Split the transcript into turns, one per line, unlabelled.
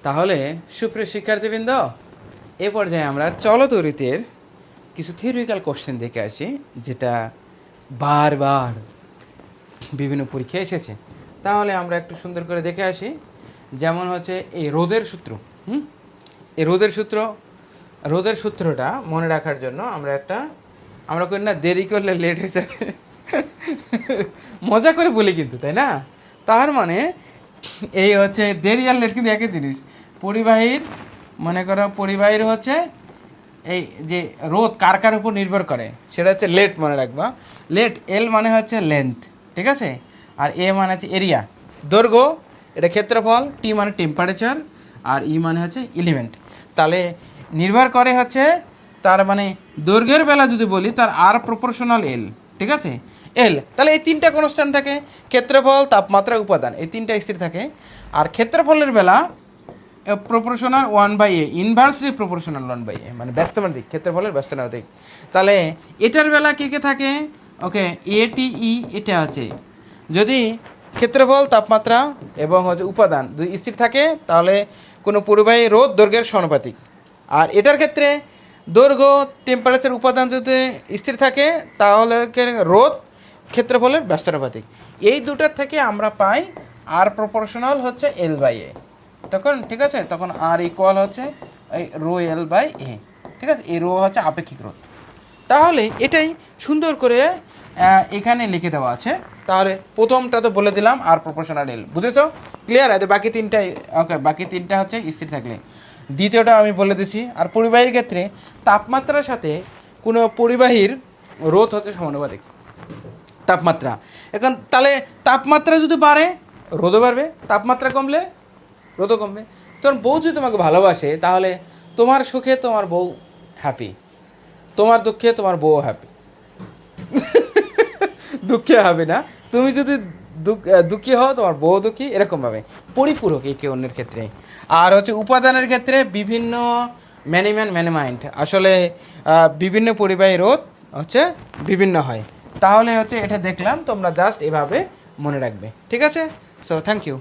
তাহলে সুপ্রিয় শিক্ষার্থীবৃন্দ, এ পর্যায়ে আমরা চলতরিতের কিছু থিওরিক্যাল কোশ্চেন দেখে আসি, যেটা বারবার বিভিন্ন পরীক্ষায় এসেছে। তাহলে আমরা একটু সুন্দর করে দেখে আসি। যেমন হচ্ছে এই রোদের সূত্র। এই রোদের সূত্রটা মনে রাখার জন্য আমরা করি না, দেরি করলে লেট হয়ে যাবে। মজা করে বলি কিন্তু, তাই না? তার মানে এই হচ্ছে দেরি আর লেট কিন্তু একই জিনিস। মনে করো পরিবাহীর হচ্ছে এই যে রোদ কার কার উপর নির্ভর করে সেটা হচ্ছে লেট, মনে রাখবা। লেট, এল মানে হচ্ছে লেন্থ, ঠিক আছে? আর এ মানে হচ্ছে এরিয়া, দৈর্ঘ্য, এটা ক্ষেত্রফল, টি মানে টেম্পারেচার, আর ই মানে হচ্ছে এলিমেন্ট। তাহলে নির্ভর করে হচ্ছে, তার মানে দৈর্ঘ্যের বেলা যদি বলি তার আর প্রপোর্শনাল এল, ঠিক আছে? এল, তাহলে এই তিনটা কনস্ট্যান্ট থাকে, ক্ষেত্রফল, তাপমাত্রা, উপাদান, এই তিনটা স্থির থাকে। আর ক্ষেত্রফলের বেলা proportional 1/a, inversely proportional 1/a, মানে ব্যস্তানুপাতিক, ক্ষেত্রফলের ব্যস্তানুপাতিক। তাহলে এটার বেলা কে কে থাকে? ওকে, এটিই, এটা আছে যদি ক্ষেত্রফল, তাপমাত্রা এবং হচ্ছে উপাদান যদি স্থির থাকে, তাহলে কোনো পরিবাহী রোধ দৈর্ঘ্যের সমানুপাতিক। আর এটার ক্ষেত্রে দৈর্ঘ্য, টেম্পারেচার, উপাদান যদি স্থির থাকে, তাহলে রোধ ক্ষেত্রফলের ব্যস্তানুপাতিক। এই দুটার থেকে আমরা পাই আর প্রপোর্শনাল হচ্ছে L/A। তখন ঠিক আছে, তখন আর ইকুয়াল হচ্ছে এই রো L/A, ঠিক আছে? এই রো হচ্ছে আপেক্ষিক রোধ। তাহলে এটাই সুন্দর করে এখানে লিখে দেওয়া আছে। তাহলে প্রথমটা তো বলে দিলাম, আর প্রপোর্শনাল এল, বুঝেছো? ক্লিয়ার আছে? বাকি তিনটাই ওকে, বাকি তিনটা হচ্ছে স্থির থাকলে। দ্বিতীয়টা আমি বলে দিছি। আর পরিবাহীর ক্ষেত্রে তাপমাত্রার সাথে কোনো পরিবাহীর রোধ হচ্ছে সমানুপাতিক তাপমাত্রা। এখন তাহলে তাপমাত্রা যদি বাড়ে, রোধও বাড়বে, তাপমাত্রা কমলে রোধও কমবে। তোমার বউ যদি তোমাকে ভালোবাসে, তাহলে তোমার সুখে তোমার বউ হ্যাপি, তোমার দুঃখে তোমার বউ হ্যাপি। দুঃখে হবে না, তুমি যদি দুঃখী হও তোমার বউ দুঃখী, এরকমভাবে পরিপূরক একে অন্যের ক্ষেত্রে। আর হচ্ছে উপাদানের ক্ষেত্রে বিভিন্ন ম্যানেমাইন্ড, আসলে বিভিন্ন পরিবাহী রোধ হচ্ছে বিভিন্ন হয়। তাহলে হচ্ছে এটা দেখলাম, তোমরা জাস্ট এভাবে মনে রাখবে, ঠিক আছে? So thank you.